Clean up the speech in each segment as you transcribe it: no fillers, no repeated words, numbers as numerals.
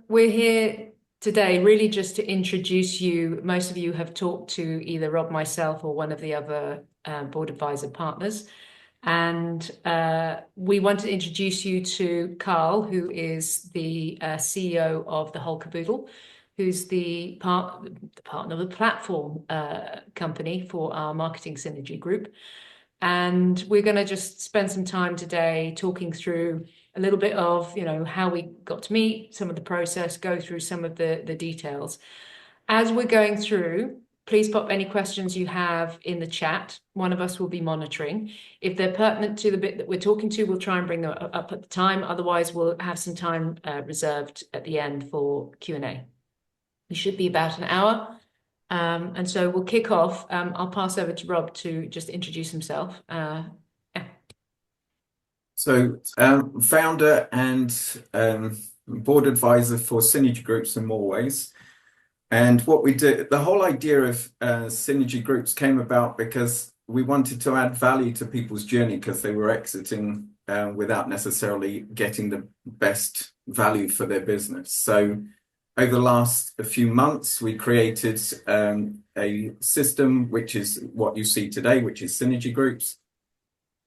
We're here today really just to introduce you. Most of you have talked to either Rob, myself, or one of the other board advisor partners. And we want to introduce you to Karl, who is the CEO of the Whole Caboodle, who's the partner of the platform company for our marketing synergy group. And we're going to just spend some time today talking through a little bit of, how we got to meet, some of the process, go through some of the details. As we're going through, please pop any questions you have in the chat. One of us will be monitoring. If they're pertinent to the bit that we're talking to, we'll try and bring them up at the time. Otherwise, we'll have some time reserved at the end for Q&A. We should be about an hour. And so we'll kick off. I'll pass over to Rob to just introduce himself. So, founder and board advisor for Synergy Groups in more ways. And what we did, the whole idea of Synergy Groups came about because we wanted to add value to people's journey because they were exiting without necessarily getting the best value for their business. So over the last few months, we created a system, which is what you see today, which is Synergy Groups.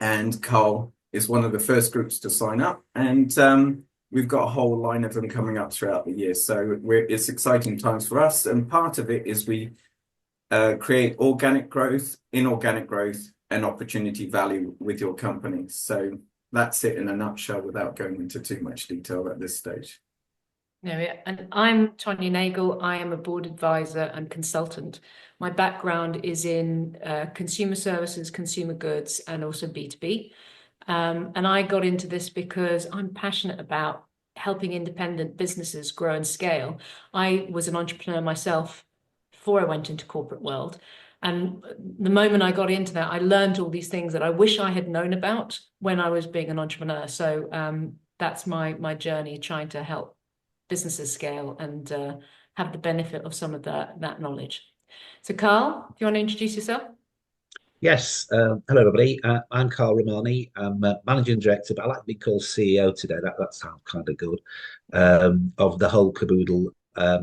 And Karl is one of the first groups to sign up. And we've got a whole line of them coming up throughout the year. So it's exciting times for us. And part of it is we create organic growth, inorganic growth, and opportunity value with your company. So that's it in a nutshell without going into too much detail at this stage. And I'm Tonya Nagle. I am a board advisor and consultant. My background is in consumer services, consumer goods, and also B2B. And I got into this because I'm passionate about helping independent businesses grow and scale. I was an entrepreneur myself before I went into corporate world. And the moment I got into that, I learned all these things that I wish I had known about when I was being an entrepreneur. So that's my journey, trying to help businesses scale and have the benefit of some of that knowledge. So Karl, do you want to introduce yourself? Yes. Hello, everybody. I'm Karl Rahmani. I'm Managing Director, but I like to be called CEO today. That sounds kind of good. Of the Whole Caboodle.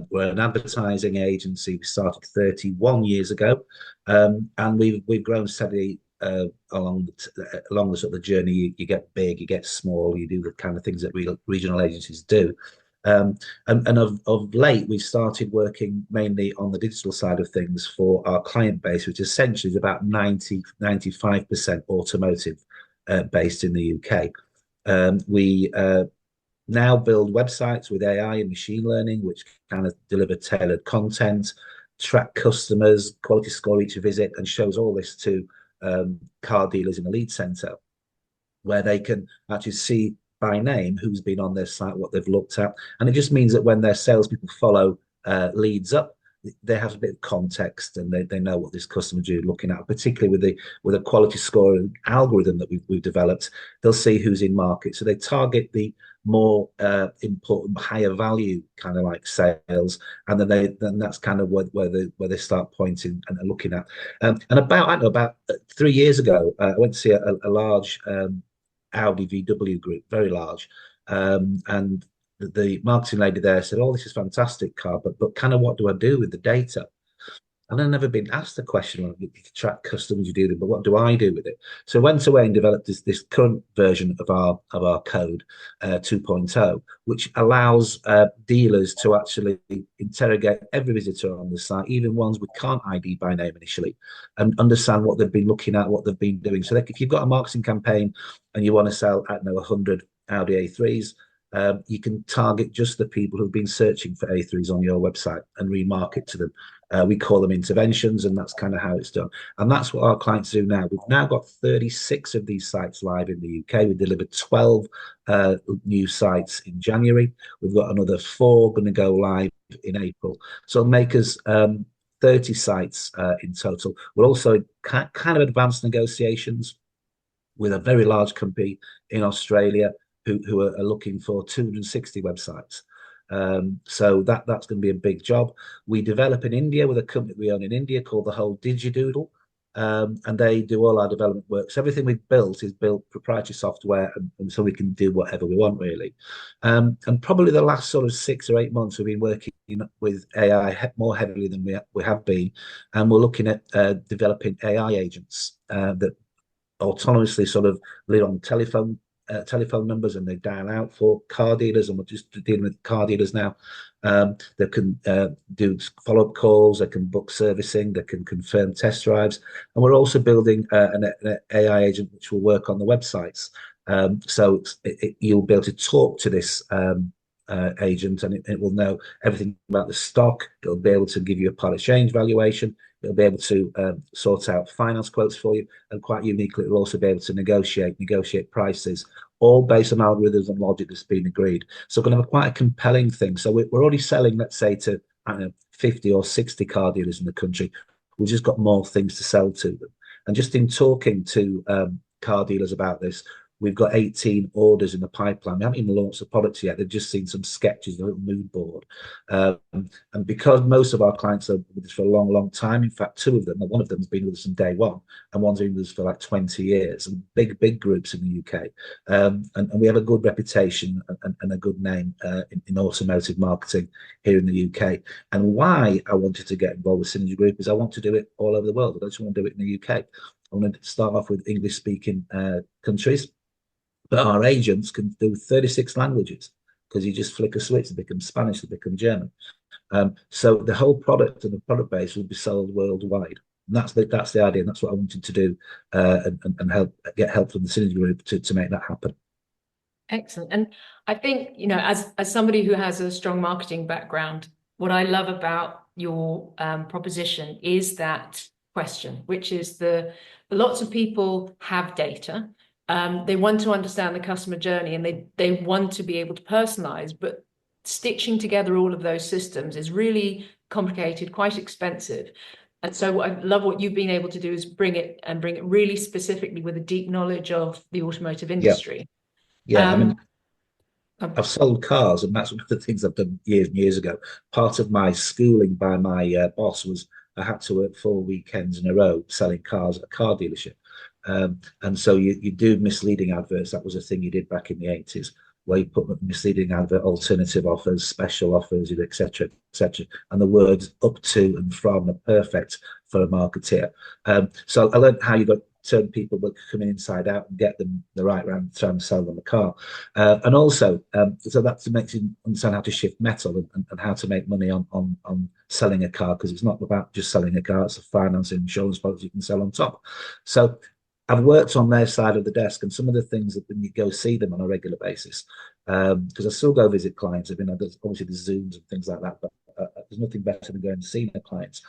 We're an advertising agency. We started 31 years ago, and we've grown steadily along the sort of journey. You get big, you get small, you do the kind of things that regional agencies do. And of late, we've started working mainly on the digital side of things for our client base, which essentially is about 95% automotive based in the UK. We now build websites with AI and machine learning, which kind of deliver tailored content, track customers, quality score each visit, and shows all this to car dealers in a lead center, where they can actually see by name who's been on their site, what they've looked at. And it just means that when their salespeople follow leads up, they have a bit of context and they know what this customer is looking at, particularly with a quality scoring algorithm that we've developed. They'll see who's in market. So they target the more important, higher value kind of like sales, and then that's kind of where they start pointing and looking at. And about 3 years ago, I went to see a large Audi VW group, very large, and the marketing lady there said, "Oh, this is fantastic, Karl, but kind of what do I do with the data?" And I've never been asked the question, like, you track customers, you do them, but what do I do with it? So I went away and developed this current version of our code 2.0, which allows dealers to actually interrogate every visitor on the site, even ones we can't ID by name initially, and understand what they've been looking at, what they've been doing. So if you've got a marketing campaign and you want to sell, I don't know, 100 Audi A3s, you can target just the people who've been searching for A3s on your website and remarket to them. We call them interventions, and that's kind of how it's done. And that's what our clients do now. We've now got 36 of these sites live in the UK. We delivered 12 new sites in January. We've got another 4 going to go live in April. So it'll make us 30 sites in total. We're also kind of advanced negotiations with a very large company in Australia who are looking for 260 websites. So that's going to be a big job. We develop in India with a company we own in India called the Whole Digidoodle, and they do all our development work. So everything we've built is built proprietary software, and so we can do whatever we want, really. And probably the last sort of 6 or 8 months, we've been working with AI more heavily than we have been, and we're looking at developing AI agents that autonomously sort of lead on telephone numbers, and they dial out for car dealers, and we're just dealing with car dealers now. They can do follow-up calls, they can book servicing, they can confirm test drives, and we're also building an AI agent which will work on the websites. So you'll be able to talk to this agent, and it will know everything about the stock. It'll be able to give you a part exchange valuation. It'll be able to sort out finance quotes for you, and quite uniquely, it'll also be able to negotiate prices, all based on algorithms and logic that's been agreed. So we're going to have quite a compelling thing. So we're already selling, let's say, to, I don't know, 50 or 60 car dealers in the country. We've just got more things to sell to them. And just in talking to car dealers about this, we've got 18 orders in the pipeline. We haven't even launched the products yet. They've just seen some sketches, a little mood board. And because most of our clients are with us for a long, long time, in fact, two of them, one of them has been with us from day one, and one's been with us for like 20 years, and big groups in the UK. And we have a good reputation and a good name in automotive marketing here in the UK. And why I wanted to get involved with Synergy Group is I want to do it all over the world. I don't just want to do it in the UK. I want to start off with English-speaking countries. But our agents can do 36 languages, because you just flick a switch, they become Spanish, they become German. So the whole product and the product base will be sold worldwide. And that's the idea, and that's what I wanted to do, and get help from the Synergy Group to make that happen. Excellent. And I think, as somebody who has a strong marketing background, what I love about your proposition is that question, which is lots of people have data. They want to understand the customer journey, and they want to be able to personalize, but stitching together all of those systems is really complicated, quite expensive. And so I love what you've been able to do is bring it really specifically with a deep knowledge of the automotive industry. Yeah, I mean, I've sold cars, and that's one of the things I've done years and years ago. Part of my schooling by my boss was I had to work 4 weekends in a row selling cars at a car dealership. And so you do misleading adverts. That was a thing you did back in the 80s, where you put misleading advert, alternative offers, special offers, etc., etc. And the words up to and from are perfect for a marketeer. So I learned how you got certain people that come in inside out and get them the right round, trying to sell them a car. And also, so that makes you understand how to shift metal and how to make money on selling a car, because it's not about just selling a car, it's a finance and insurance product you can sell on top. So I've worked on their side of the desk, and some of the things that when you go see them on a regular basis, because I still go visit clients. I mean, obviously there's Zooms and things like that, but there's nothing better than going to see their clients.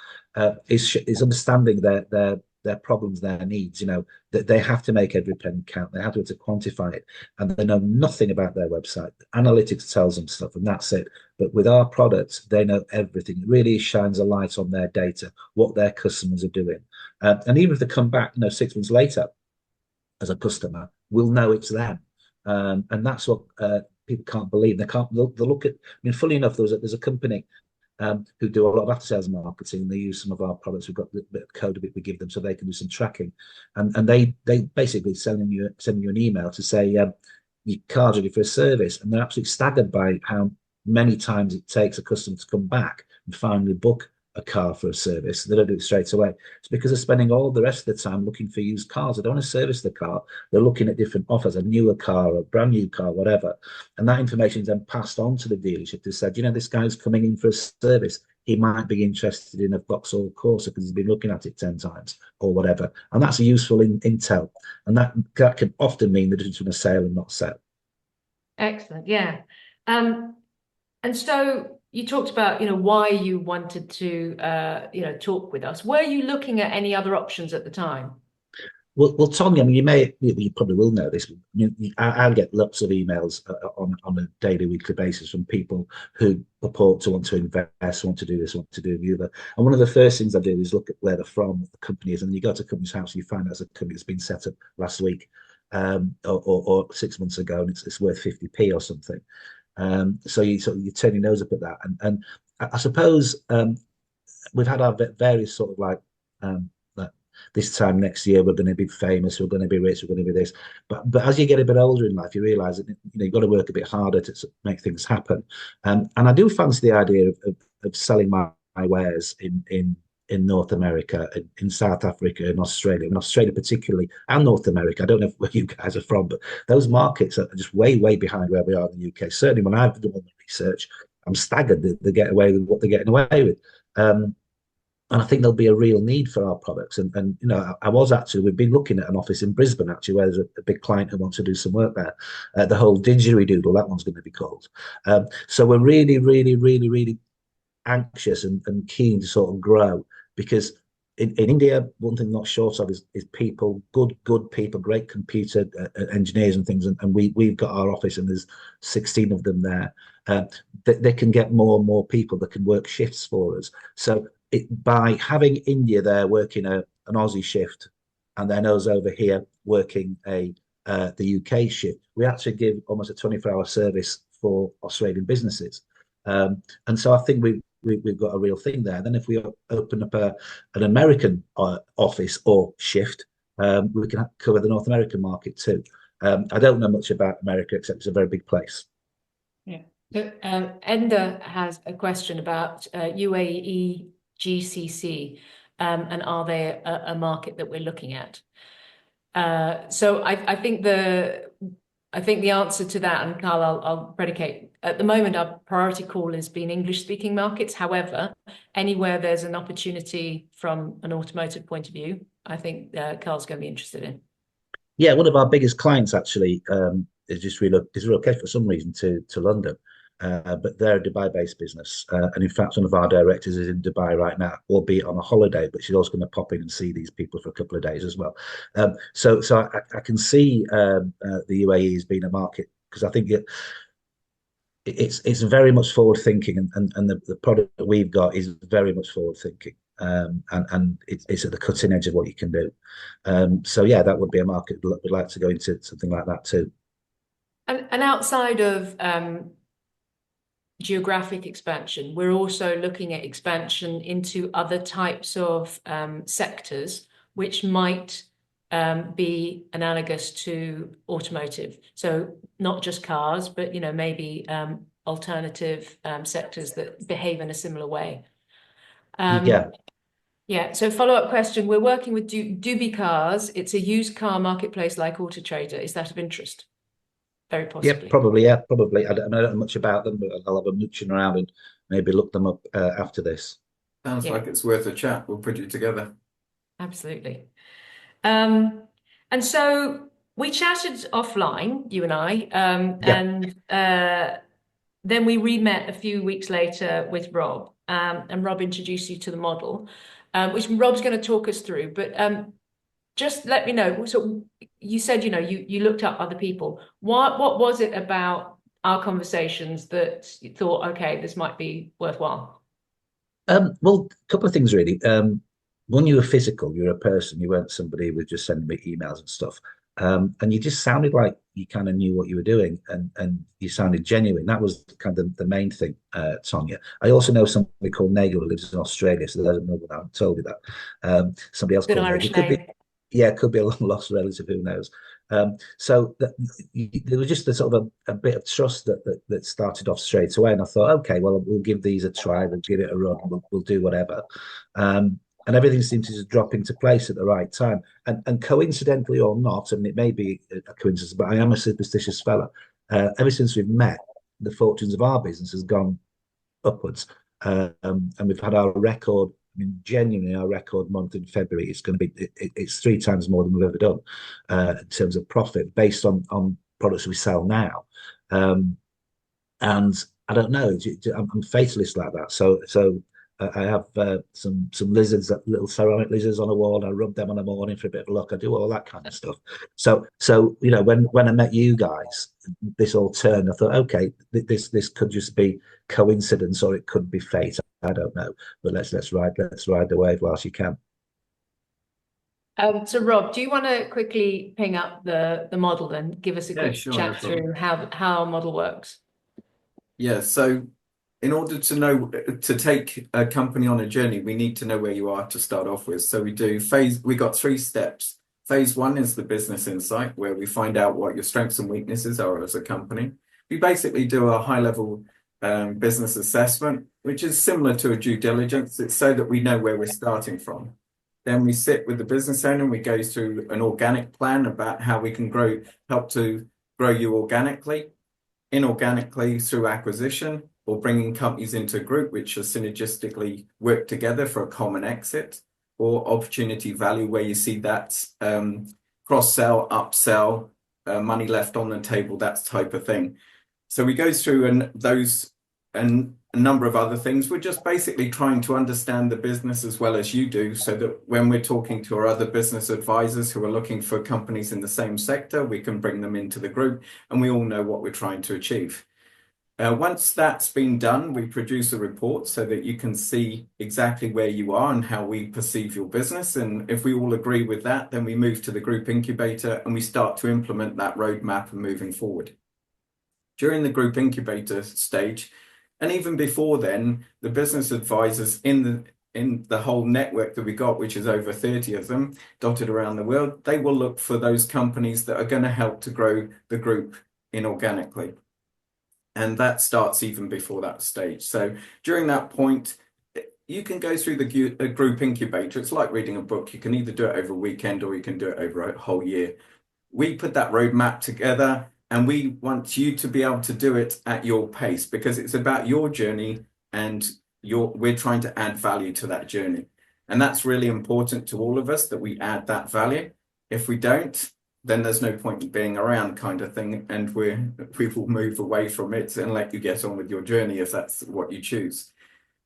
Is understanding their problems, their needs. That they have to make every penny count. They have to quantify it, and they know nothing about their website. Analytics tells them stuff, and that's it. But with our products, they know everything. It really shines a light on their data, what their customers are doing. And even if they come back, 6 months later, as a customer, we'll know it's them. And that's what people can't believe. They'll look at. I mean, funny enough, there's a company who do a lot of after sales marketing. They use some of our products. We've got a bit of code of it we give them so they can do some tracking, and they basically send you an email to say your car's ready for a service, and they're absolutely staggered by how many times it takes a customer to come back and finally book a car for a service. They don't do it straight away. It's because they're spending all the rest of the time looking for used cars. They don't want to service the car. They're looking at different offers, a newer car, a brand new car, whatever. And that information is then passed on to the dealership to say, this guy's coming in for a service. He might be interested in a Vauxhall Corsa because he's been looking at it 10 times or whatever. And that's a useful intel. And that can often mean the difference between a sale and not sale. Excellent. Yeah. And so you talked about, why you wanted to, talk with us. Were you looking at any other options at the time? Well, Tonya, I mean, you probably will know this. I get lots of emails on a daily, weekly basis from people who purport to want to invest, want to do this, want to do the other. And one of the first things I do is look at where they're from, what the company is, and then you go to a company's house, and you find out it's a company that's been set up last week or 6 months ago, and it's worth 50p or something. So you turn your nose up at that, and I suppose we've had our various sort of like this time next year we're going to be famous, we're going to be rich, we're going to be this. But as you get a bit older in life, you realise that you've got to work a bit harder to make things happen. And I do fancy the idea of selling my wares in North America, in South Africa, in Australia particularly, and North America. I don't know where you guys are from, but those markets are just way, way behind where we are in the UK. Certainly when I've done the research, I'm staggered that they get away with what they're getting away with. And I think there'll be a real need for our products. And we've been looking at an office in Brisbane, actually, where there's a big client who wants to do some work there. The whole didgeridoo, that one's going to be called. So we're really, really, really, really anxious and keen to sort of grow, because in India, one thing not short of is people, good people, great computer engineers and things. And we've got our office, and there's 16 of them there. They can get more and more people that can work shifts for us. So by having India there working an Aussie shift, and then us over here working the UK shift, we actually give almost a 24-hour service for Australian businesses. And so I think we've got a real thing there. Then if we open up an American office or shift, we can cover the North American market too. I don't know much about America, except it's a very big place. Yeah. So, Enda has a question about UAE GCC, and are they a market that we're looking at? So I think the answer to that, and Karl, I'll predicate, at the moment, our priority call has been English-speaking markets. However, anywhere there's an opportunity from an automotive point of view, I think Karl's going to be interested in. Yeah, one of our biggest clients actually is just relocated for some reason to London. But they're a Dubai-based business. And in fact, one of our directors is in Dubai right now, albeit on a holiday, but she's also going to pop in and see these people for a couple of days as well. So I can see the UAE as being a market, because I think it's very much forward thinking, and the product that we've got is very much forward thinking. And it's at the cutting edge of what you can do. So yeah, that would be a market we'd like to go into, something like that too. And outside of geographic expansion, we're also looking at expansion into other types of sectors which might be analogous to automotive. So not just cars, but maybe alternative sectors that behave in a similar way. Yeah. So follow-up question: we're working with Doobie Cars. It's a used car marketplace like Auto Trader. Is that of interest? Very possibly. Yeah, probably. I don't know much about them, but I'll have a mooching around and maybe look them up after this. Sounds like it's worth a chat. We'll put you together. Absolutely. And so we chatted offline, you and I, and then we re-met a few weeks later with Rob, and Rob introduced you to the model, which Rob's going to talk us through. But just let me know. So you said, you looked up other people. What was it about our conversations that you thought, okay, this might be worthwhile? Well, a couple of things really. When you were physical, you're a person. You weren't somebody who was just sending me emails and stuff. And you just sounded like you kind of knew what you were doing, and you sounded genuine. That was kind of the main thing, Tonya. I also know somebody called Nagle who lives in Australia, so there's another one. I haven't told you that. Somebody else Good called Irish Nagle. name. It could be a long lost relative, who knows. So there was just a sort of a bit of trust that started off straight away. And I thought, okay, well, we'll give these a try, we'll give it a run, we'll do whatever. And everything seemed to just drop into place at the right time. And coincidentally or not, I mean, it may be a coincidence, but I am a superstitious fella. Ever since we've met, the fortunes of our business has gone upwards. And we've had our record, I mean, genuinely our record month in February. It's going to be, it's 3 times more than we've ever done in terms of profit based on products we sell now. And I don't know, I'm fatalist like that. So I have some lizards, little ceramic lizards on a wall. I rub them on the morning for a bit of luck. I do all that kind of stuff. So when I met you guys, this all turned. I thought, okay, this could just be coincidence, or it could be fate. I don't know, but let's ride the wave whilst you can. So Rob, do you want to quickly ping up the model and give us a quick chat through how our model works? Yeah, so in order to know to take a company on a journey, we need to know where you are to start off with. So we got 3 steps. Phase 1 is the business insight, where we find out what your strengths and weaknesses are as a company. We basically do a high-level business assessment, which is similar to a due diligence. It's so that we know where we're starting from. Then we sit with the business owner and we go through an organic plan about how we can help to grow you organically, inorganically through acquisition, or bringing companies into a group which are synergistically work together for a common exit, or opportunity value, where you see that cross-sell, upsell, money left on the table, that type of thing. So we go through those and a number of other things. We're just basically trying to understand the business as well as you do, so that when we're talking to our other business advisors who are looking for companies in the same sector, we can bring them into the group and we all know what we're trying to achieve. Once that's been done, we produce a report so that you can see exactly where you are and how we perceive your business. And if we all agree with that, then we move to the group incubator and we start to implement that roadmap and moving forward. During the group incubator stage, and even before then, the business advisors in the whole network that we got, which is over 30 of them dotted around the world, they will look for those companies that are going to help to grow the group inorganically. And that starts even before that stage. So during that point, you can go through the group incubator. It's like reading a book. You can either do it over a weekend or you can do it over a whole year. We put that roadmap together and we want you to be able to do it at your pace, because it's about your journey and we're trying to add value to that journey. And that's really important to all of us, that we add that value. If we don't, then there's no point in being around, kind of thing, and we will move away from it and let you get on with your journey if that's what you choose.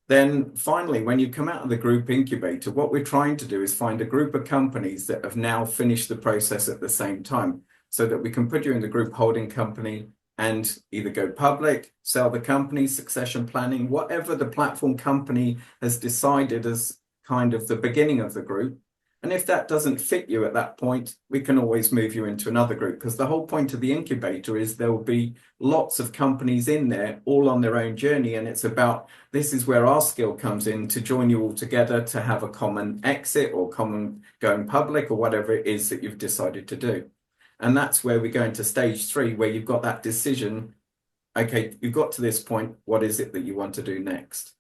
Then finally, when you come out of the group incubator, what we're trying to do is find a group of companies that have now finished the process at the same time, so that we can put you in the group holding company and either go public, sell the company, succession planning, whatever the platform company has decided as kind of the beginning of the group. And if that doesn't fit you at that point, we can always move you into another group, because the whole point of the incubator is there will be lots of companies in there, all on their own journey. And it's about, this is where our skill comes in, to join you all together to have a common exit or common going public or whatever it is that you've decided to do. And that's where we go into stage 3, where you've got that decision. Okay, you've got to this point. What is it that you want to do next?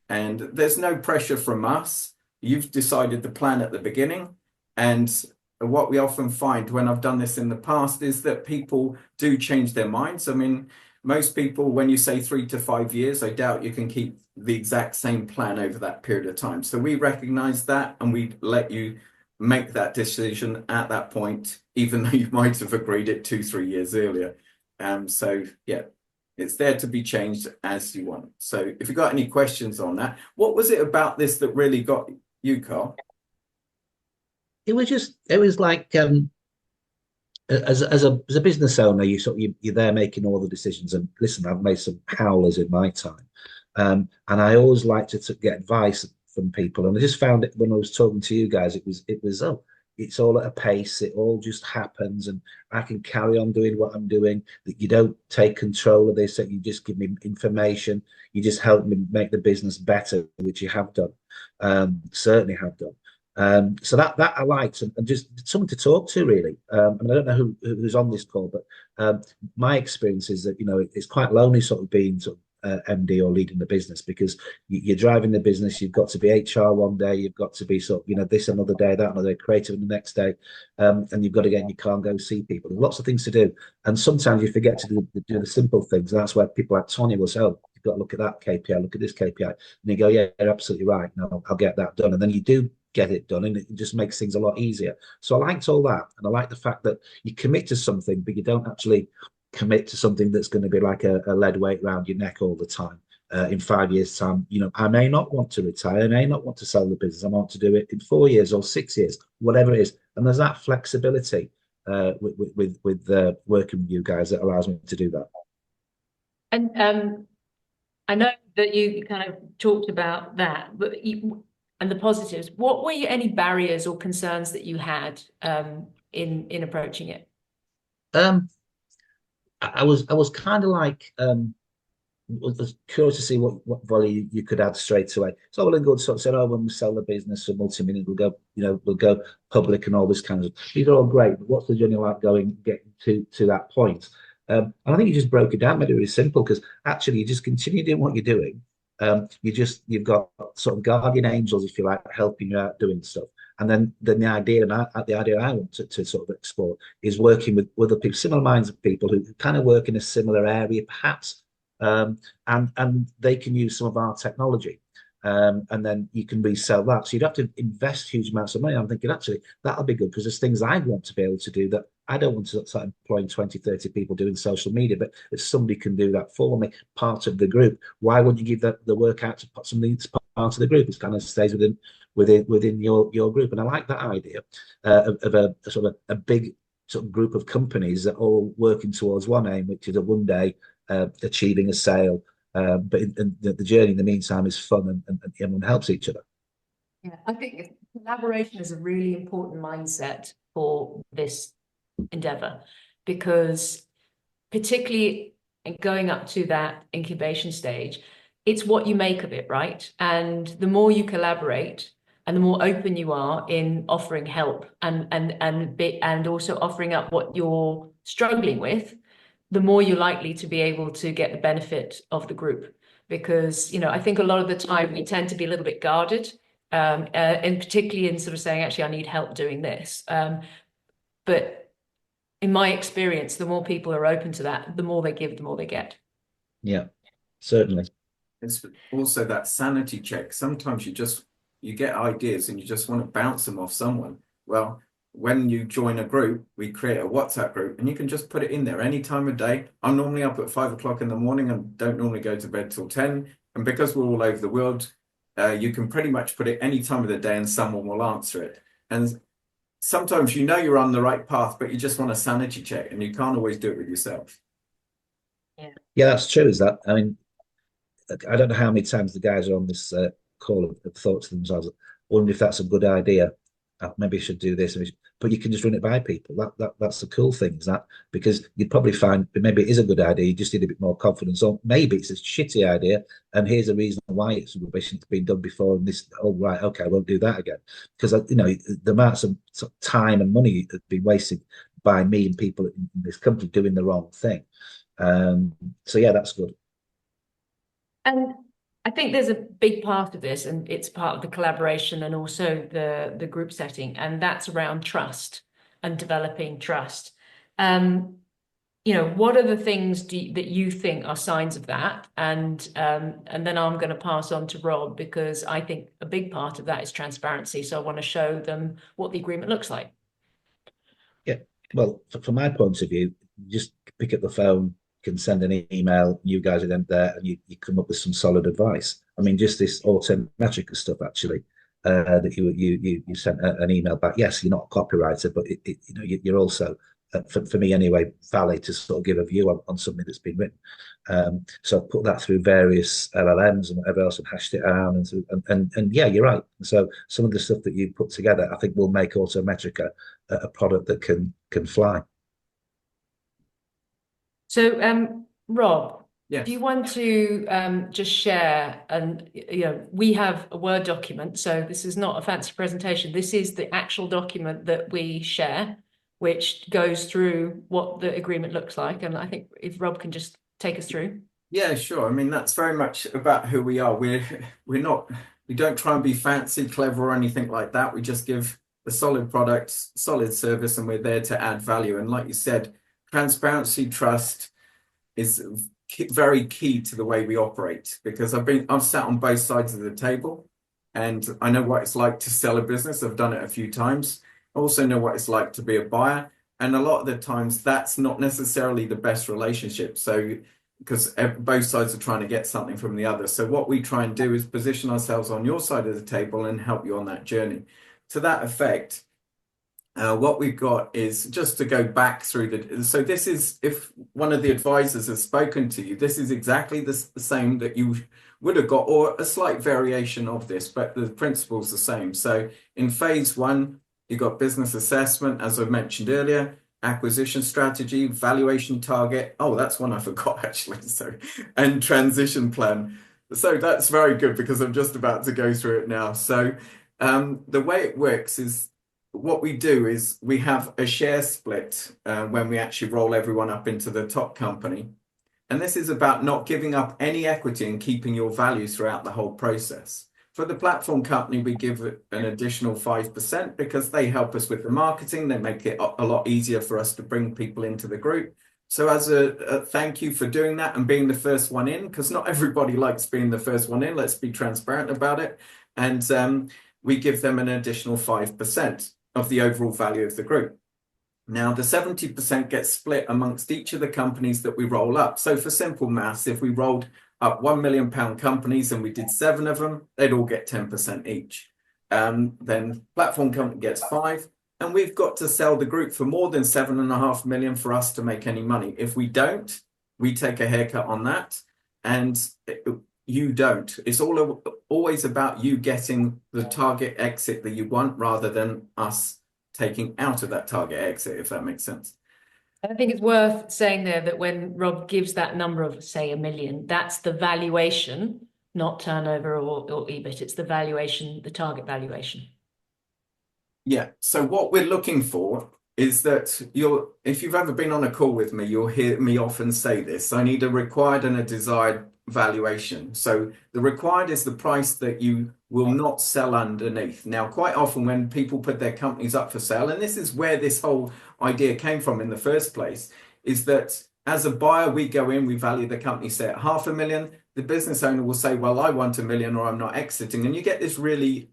And there's no pressure from us. You've decided the plan at the beginning. And what we often find when I've done this in the past is that people do change their minds. I mean, most people, when you say 3 to 5 years, I doubt you can keep the exact same plan over that period of time. So we recognize that and we let you make that decision at that point, even though you might have agreed it 2-3 years earlier. So yeah, it's there to be changed as you want. So if you've got any questions on that, what was it about this that really got you, Karl? It was like as a business owner, you're there making all the decisions. And listen, I've made some howlers in my time, and I always like to get advice from people. And I just found it when I was talking to you guys. It was it's all at a pace. It all just happens, and I can carry on doing what I'm doing. That you don't take control of this. That you just give me information. You just help me make the business better, which you have done. Certainly have done. So that I liked, and just someone to talk to, really. And I don't know who's on this call, but my experience is that it's quite lonely sort of being sort of MD or leading the business, because you're driving the business. You've got to be HR one day, you've got to be sort of this another day, that another day, creative the next day, and you've got to get in your car and go see people. There's lots of things to do, and sometimes you forget to do the simple things. And that's where people like Tonya will say, "Oh, you've got to look at that KPI, look at this KPI," and you go, "Yeah, you're absolutely right. No, I'll get that done." And then you do get it done, and it just makes things a lot easier. So I liked all that, and I like the fact that you commit to something, but you don't actually commit to something that's going to be like a lead weight around your neck all the time. In 5 years' time, I may not want to retire, I may not want to sell the business, I want to do it in 4 years or 6 years, whatever it is. And there's that flexibility with working with you guys that allows me to do that. And I know that you kind of talked about that, but and the positives. What were any barriers or concerns that you had in approaching it? I was kind of like was curious to see what value you could add straight away. It's all well and good sort of saying, oh, when we sell the business for multi-million, we'll go public and all this kind of stuff. These are all great, but what's the journey like getting to that point? And I think you just broke it down, made it really simple because actually you just continue doing what you're doing. You've got sort of guardian angels, if you like, helping you out doing stuff. And then the idea I want to sort of explore is working with other people, similar minds of people who kind of work in a similar area, perhaps, and they can use some of our technology. And then you can resell that. So you'd have to invest huge amounts of money. I'm thinking, actually, that'll be good because there's things I want to be able to do that I don't want to start employing 20, 30 people doing social media. But if somebody can do that for me, part of the group, why wouldn't you give the work out to somebody that's part of the group? It kind of stays within your group. And I like that idea of a sort of a big sort of group of companies that are all working towards one aim, which is a one day achieving a sale. But the journey in the meantime is fun and everyone helps each other. Yeah, I think collaboration is a really important mindset for this endeavor, because particularly going up to that incubation stage, it's what you make of it, right? And the more you collaborate and the more open you are in offering help and also offering up what you're struggling with, the more you're likely to be able to get the benefit of the group. Because, I think a lot of the time we tend to be a little bit guarded, and particularly in sort of saying, actually, I need help doing this. But in my experience, the more people are open to that, the more they give, the more they get. Yeah, certainly. It's also that sanity check. Sometimes you get ideas and you just want to bounce them off someone. Well, when you join a group, we create a WhatsApp group and you can just put it in there any time of day. I'm normally up at 5 o'clock in the morning and don't normally go to bed till 10. And because we're all over the world, you can pretty much put it any time of the day and someone will answer it. And sometimes you're on the right path, but you just want a sanity check and you can't always do it with yourself. Yeah, that's true. Is that? I mean, I don't know how many times the guys are on this call have thought to themselves, I wonder if that's a good idea. Maybe I should do this, but you can just run it by people. That's the cool thing, is that because you'd probably find maybe it is a good idea. You just need a bit more confidence, or maybe it's a shitty idea, and here's a reason why it's rubbish and it's been done before. And this, oh right, okay, I won't do that again, because the amounts of time and money have been wasted by me and people in this company doing the wrong thing. So yeah, that's good. And I think there's a big part of this, and it's part of the collaboration and also the group setting, and that's around trust and developing trust. What are the things that you think are signs of that? And then I'm going to pass on to Rob, because I think a big part of that is transparency. So I want to show them what the agreement looks like. Yeah, well, from my point of view, just pick up the phone, can send an email, you guys are then there, and you come up with some solid advice. I mean, just this autometric stuff, actually, that you sent an email back. Yes, you're not a copywriter, but you're also, for me anyway, valid to sort of give a view on something that's been written. So I've put that through various LLMs and whatever else and hashed it out. And yeah, you're right. So some of the stuff that you put together, I think will make Autometrica a product that can fly. So, Rob, Yes. do you want to just share? And we have a Word document, so this is not a fancy presentation. This is the actual document that we share, which goes through what the agreement looks like. And I think if Rob can just take us through. Yeah, sure. I mean, that's very much about who we are. We don't try and be fancy, clever, or anything like that. We just give a solid product, solid service, and we're there to add value. And like you said, transparency, trust is very key to the way we operate, because I've sat on both sides of the table and I know what it's like to sell a business. I've done it a few times. I also know what it's like to be a buyer. And a lot of the times that's not necessarily the best relationship. So, because both sides are trying to get something from the other. So what we try and do is position ourselves on your side of the table and help you on that journey. To that effect, what we've got is just to go back through so this is, if one of the advisors has spoken to you, this is exactly the same that you would have got, or a slight variation of this, but the principle's the same. So in phase 1, you've got business assessment, as I mentioned earlier. acquisition strategy, valuation target. Oh, that's one I forgot actually. So, and transition plan. So that's very good because I'm just about to go through it now. So the way it works is what we do is we have a share split when we actually roll everyone up into the top company. And this is about not giving up any equity and keeping your value throughout the whole process. For the platform company, we give it an additional 5% because they help us with the marketing. They make it a lot easier for us to bring people into the group. So as a thank you for doing that and being the first one in, because not everybody likes being the first one in, let's be transparent about it. And we give them an additional 5% of the overall value of the group. Now, the 70% gets split amongst each of the companies that we roll up. So for simple maths, if we rolled up £1 million companies and we did 7 of them, they'd all get 10% each. Then platform company gets 5, and we've got to sell the group for more than 7.5 million for us to make any money. If we don't, we take a haircut on that, and you don't. It's always about you getting the target exit that you want rather than us taking out of that target exit, if that makes sense. I think it's worth saying there that when Rob gives that number of, say, 1 million, that's the valuation, not turnover or EBIT. It's the valuation, the target valuation. Yeah. So what we're looking for is that if you've ever been on a call with me, you'll hear me often say this. I need a required and a desired valuation. So the required is the price that you will not sell underneath. Now, quite often when people put their companies up for sale, and this is where this whole idea came from in the first place, is that as a buyer, we go in, we value the company, say at 500,000. The business owner will say, well, I want 1 million or I'm not exiting. And you get this really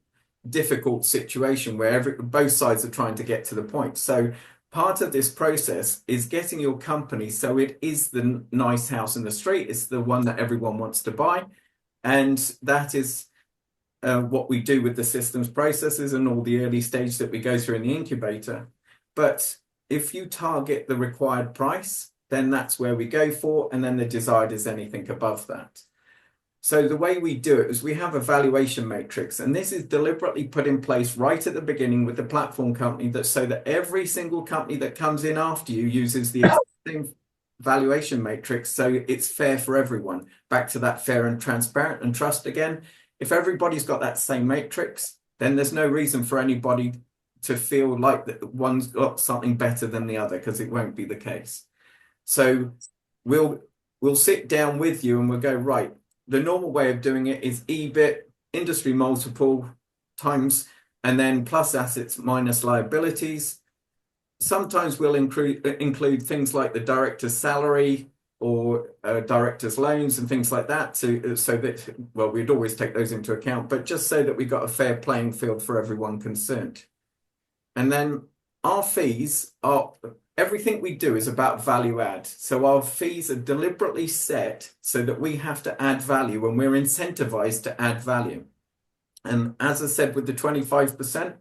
difficult situation where both sides are trying to get to the point. So part of this process is getting your company so it is the nice house in the street. It's the one that everyone wants to buy. And that is what we do with the systems, processes, and all the early stage that we go through in the incubator. But if you target the required price, then that's where we go for. And then the desired is anything above that. So the way we do it is we have a valuation matrix, and this is deliberately put in place right at the beginning with the platform company, that so that every single company that comes in after you uses the same valuation matrix, so it's fair for everyone. Back to that fair and transparent and trust again. If everybody's got that same matrix, then there's no reason for anybody to feel like that one's got something better than the other, because it won't be the case. So we'll sit down with you and we'll go, right, the normal way of doing it is EBIT, industry multiple times, and then plus assets minus liabilities. Sometimes we'll include things like the director's salary or director's loans and things like that, so that, well, we'd always take those into account, but just so that we got a fair playing field for everyone concerned. And then our fees are, everything we do is about value add. So our fees are deliberately set so that we have to add value and we're incentivized to add value. And as I said, with the 25%,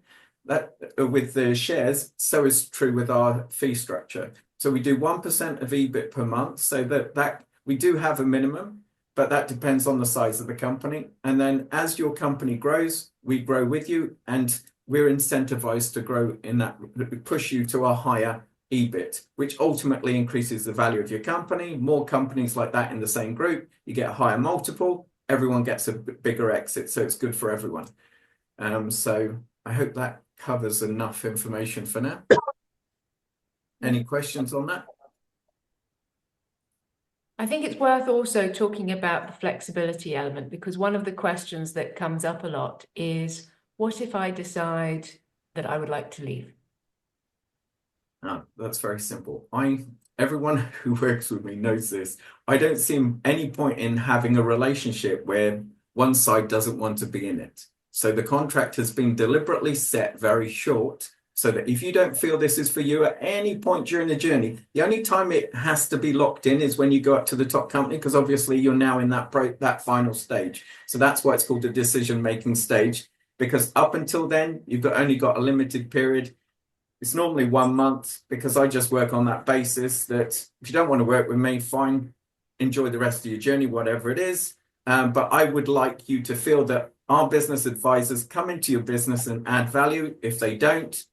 that with the shares, so is true with our fee structure. So we do 1% of EBIT per month, so that we do have a minimum, but that depends on the size of the company. And then as your company grows, we grow with you, and we're incentivized to grow in that, push you to a higher EBIT, which ultimately increases the value of your company. More companies like that in the same group, you get a higher multiple, everyone gets a bigger exit, so it's good for everyone. So I hope that covers enough information for now. Any questions on that? I think it's worth also talking about the flexibility element, because one of the questions that comes up a lot is, what if I decide that I would like to leave? Oh, that's very simple. Everyone who works with me knows this. I don't see any point in having a relationship where one side doesn't want to be in it. So the contract has been deliberately set very short, so that if you don't feel this is for you at any point during the journey, the only time it has to be locked in is when you go up to the top company, because obviously you're now in that final stage. So that's why it's called the decision-making stage, because up until then, you've only got a limited period. It's normally 1 month, because I just work on that basis that if you don't want to work with me, fine, enjoy the rest of your journey, whatever it is. But I would like you to feel that our business advisors come into your business and add value. If they don't,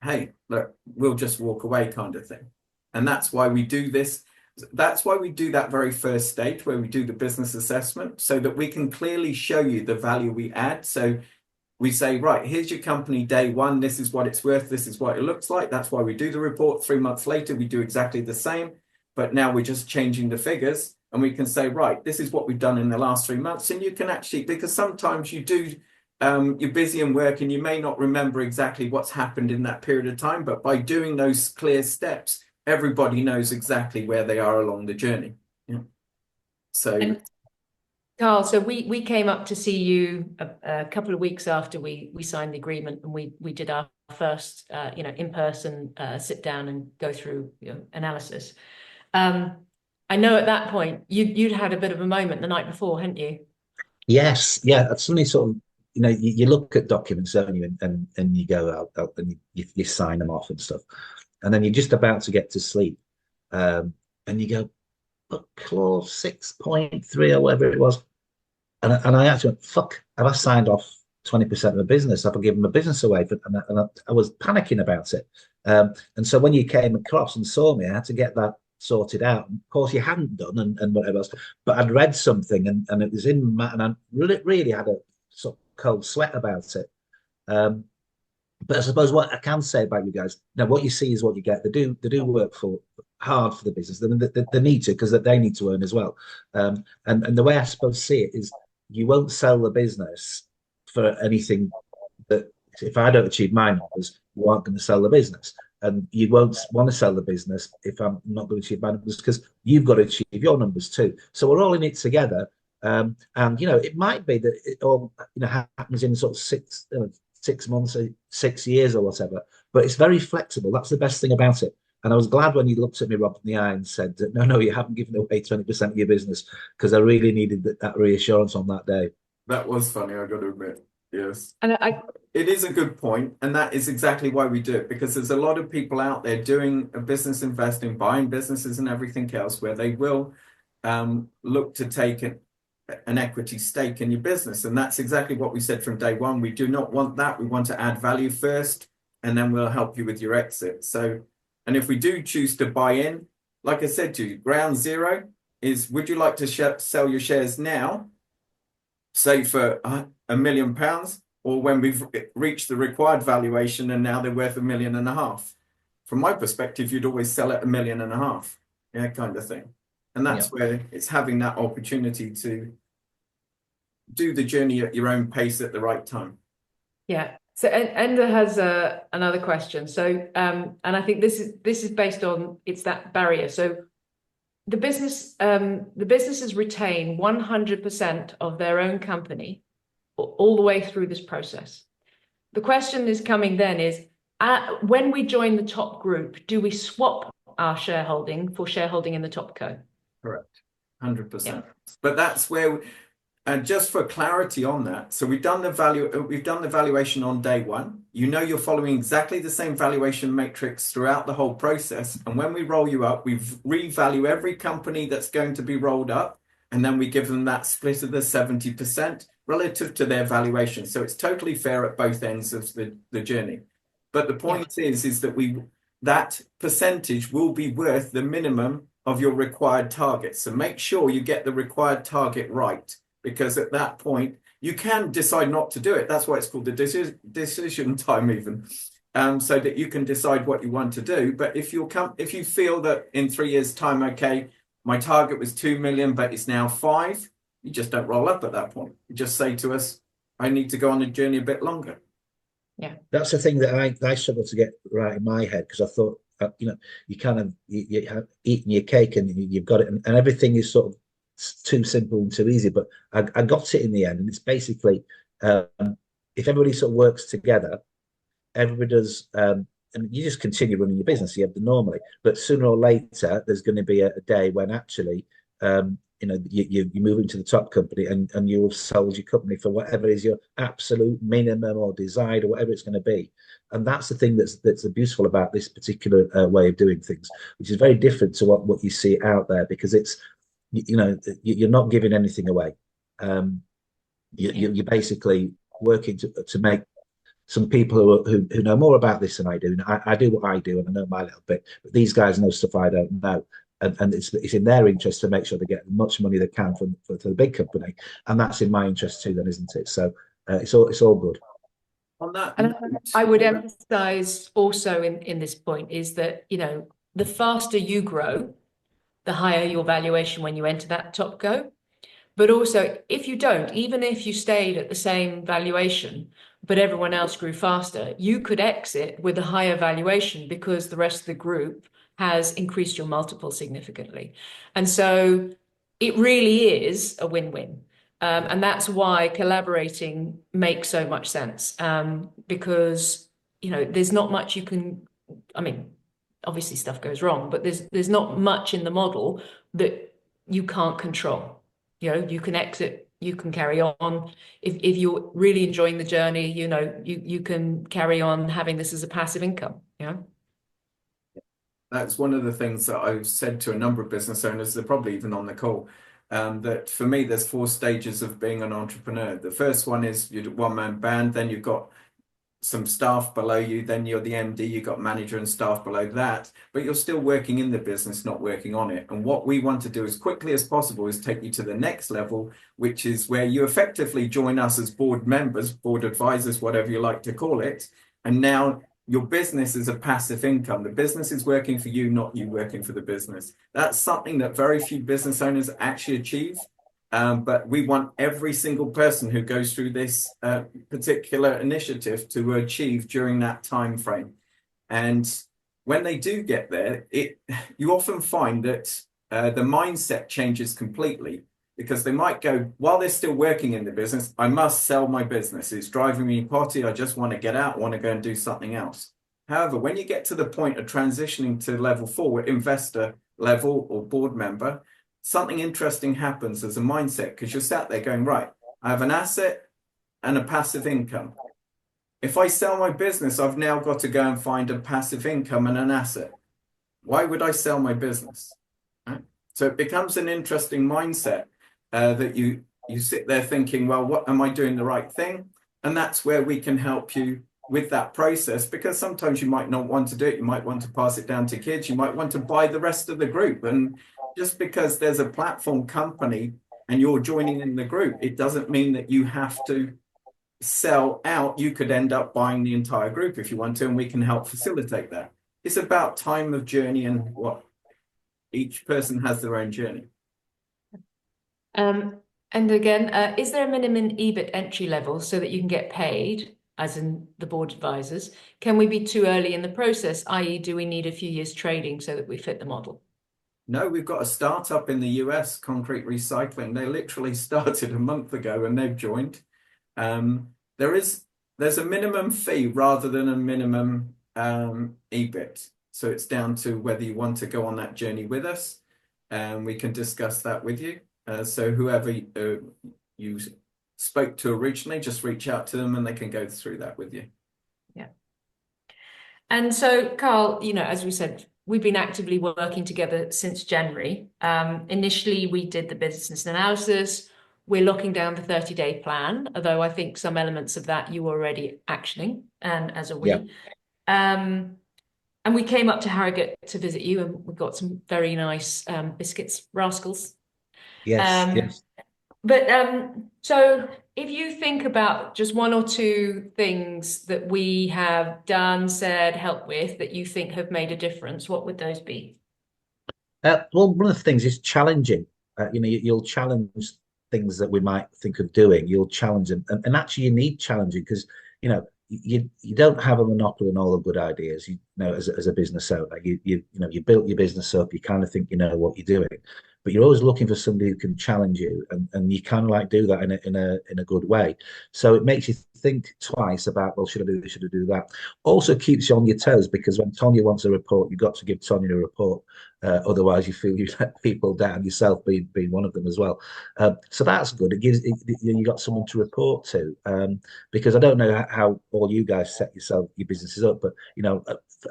hey, look, we'll just walk away kind of thing. And that's why we do this. That's why we do that very first stage where we do the business assessment, so that we can clearly show you the value we add. So we say, right, here's your company day one. This is what it's worth. This is what it looks like. That's why we do the report. 3 months later, we do exactly the same. But now we're just changing the figures, and we can say, right, this is what we've done in the last 3 months. And you can actually, because sometimes you do, you're busy in work and you may not remember exactly what's happened in that period of time. But by doing those clear steps, everybody knows exactly where they are along the journey. Yeah. So. And Karl, so we came up to see you a couple of weeks after we signed the agreement, and we did our first in-person sit down and go through analysis. I know at that point you'd had a bit of a moment the night before, hadn't you? Yes, yeah. That's suddenly sort of, you look at documents, don't you, and you go out and you sign them off and stuff, and then you're just about to get to sleep, and you go, but clause 6.3 or whatever it was. And I actually went, fuck, have I signed off 20% of the business? Have I given my business away? I was panicking about it. And so when you came across and saw me, I had to get that sorted out. And of course, you hadn't done and whatever else, but I'd read something and it was in my, and I really had a sort of cold sweat about it. But I suppose what I can say about you guys, now what you see is what you get. They do work hard for the business. They need to, because they need to earn as well. And the way I suppose see it is, you won't sell the business for anything that, if I don't achieve my numbers, you aren't going to sell the business. And you won't want to sell the business if I'm not going to achieve my numbers, because you've got to achieve your numbers too. So we're all in it together. And, it might be that it all, happens in sort of 6 months, 6 years or whatever, but it's very flexible. That's the best thing about it. And I was glad when you looked at me, Rob, in the eye and said, no, you haven't given away 20% of your business, because I really needed that reassurance on that day. That was funny, I got to admit. Yes. And it is a good point, and that is exactly why we do it, because there's a lot of people out there doing a business investing, buying businesses and everything else, where they will look to take an equity stake in your business. And that's exactly what we said from day one. We do not want that. We want to add value first, and then we'll help you with your exit. So, and if we do choose to buy in, like I said to you, ground zero is, would you like to sell your shares now, say for £1 million, or when we've reached the required valuation and now they're worth £1.5 million? From my perspective, you'd always sell at £1.5 million, yeah, kind of thing. And that's where it's having that opportunity to do the journey at your own pace at the right time. Yeah. So Enda has another question. So and I think this is based on, it's that barrier. So the businesses retain 100% of their own company all the way through this process. The question is coming then is, when we join the top group, do we swap our shareholding for shareholding in the top co? Correct, 100%. But that's where, and just for clarity on that, so we've done the valuation on day one. You're following exactly the same valuation matrix throughout the whole process. And when we roll you up, we revalue every company that's going to be rolled up, and then we give them that split of the 70% relative to their valuation. So it's totally fair at both ends of the journey. But the point is that that percentage will be worth the minimum of your required target. So make sure you get the required target right, because at that point you can decide not to do it. That's why it's called the decision time, even, so that you can decide what you want to do. But if you feel that in 3 years' time, okay, my target was 2 million, but it's now 5, you just don't roll up at that point. You just say to us, I need to go on a journey a bit longer. Yeah, that's the thing that I struggle to get right in my head, because I thought, you kind of you have eaten your cake and you've got it, and everything is sort of too simple and too easy. But I got it in the end, and it's basically, if everybody sort of works together, everybody does, and you just continue running your business. You have the normally, but sooner or later, there's going to be a day when actually, you move into the top company, and you have sold your company for whatever is your absolute minimum or desired, or whatever it's going to be. And that's the thing that's beautiful about this particular way of doing things, which is very different to what you see out there, because it's, you're not giving anything away. You're basically working to some people who know more about this than I do. I do what I do, and I know my little bit, but these guys know stuff I don't know. And it's in their interest to make sure they get as much money they can for the big company, and that's in my interest too, then, isn't it? So it's all good. On that And note, I would emphasize also in this point is that, the faster you grow, the higher your valuation when you enter that top go. But also, if you don't, even if you stayed at the same valuation, but everyone else grew faster, you could exit with a higher valuation because the rest of the group has increased your multiple significantly. And so it really is a win-win. And that's why collaborating makes so much sense, because, there's not much you can, I mean, obviously stuff goes wrong, but there's not much in the model that you can't control. You can exit, you can carry on. If you're really enjoying the journey, you can carry on having this as a passive income. That's one of the things that I've said to a number of business owners, they're probably even on the call, that for me, there's 4 stages of being an entrepreneur. The first one is you're a one-man band, then you've got some staff below you, then you're the MD, you've got manager and staff below that, but you're still working in the business, not working on it. And what we want to do as quickly as possible is take you to the next level, which is where you effectively join us as board members, board advisors, whatever you like to call it. And now your business is a passive income. The business is working for you, not you working for the business. That's something that very few business owners actually achieve. But we want every single person who goes through this particular initiative to achieve during that time frame. And when they do get there, you often find that the mindset changes completely, because they might go, while they're still working in the business, I must sell my business. It's driving me potty. I just want to get out, want to go and do something else. However, when you get to the point of transitioning to level 4, investor level or board member, something interesting happens as a mindset, because you're sat there going, right, I have an asset and a passive income. If I sell my business, I've now got to go and find a passive income and an asset. Why would I sell my business? Right? So it becomes an interesting mindset that you sit there thinking, well, what am I doing the right thing? And that's where we can help you with that process, because sometimes you might not want to do it. You might want to pass it down to kids. You might want to buy the rest of the group. And just because there's a platform company and you're joining in the group, it doesn't mean that you have to sell out. You could end up buying the entire group if you want to, and we can help facilitate that. It's about time of journey and what each person has their own journey. And again, is there a minimum EBIT entry level so that you can get paid, as in the board advisors? Can we be too early in the process, i.e. do we need a few years trading so that we fit the model? No, we've got a startup in the US, Concrete Recycling. They literally started a month ago and they've joined. There's a minimum fee rather than a minimum EBIT. So it's down to whether you want to go on that journey with us, and we can discuss that with you. So whoever you spoke to originally, just reach out to them and they can go through that with you. Yeah. And so, Karl, as we said, we've been actively working together since January. Initially, we did the business analysis. We're locking down the 30-day plan, although I think some elements of that you were already actioning, and as are we. Yeah. And we came up to Harrogate to visit you, and we got some very nice biscuits, rascals. Yes, yes. But so if you think about just 1 or 2 things that we have done, said, helped with that you think have made a difference, what would those be? Well, one of the things is challenging. You'll challenge things that we might think of doing. You'll challenge them, and actually, you need challenging, because you don't have a monopoly on all the good ideas. As a business owner, you built your business up. You kind of think you know what you're doing, but you're always looking for somebody who can challenge you, and you kind of like do that in a good way. So it makes you think twice about, well, should I do this? Should I do that? Also keeps you on your toes, because when Tonya wants a report, you've got to give Tonya a report. Otherwise, you feel you let people down, yourself being one of them as well. So that's good. It gives you got someone to report to, because I don't know how all you guys set your businesses up, but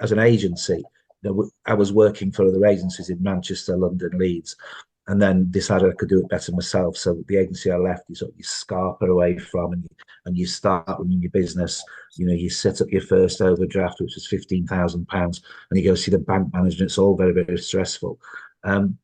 as an agency, I was working for other agencies in Manchester, London, Leeds, and then decided I could do it better myself. So the agency I left, you scarper away from, and you start running your business. You set up your first overdraft, which was £15,000, and you go see the bank manager. And it's all very, very stressful. And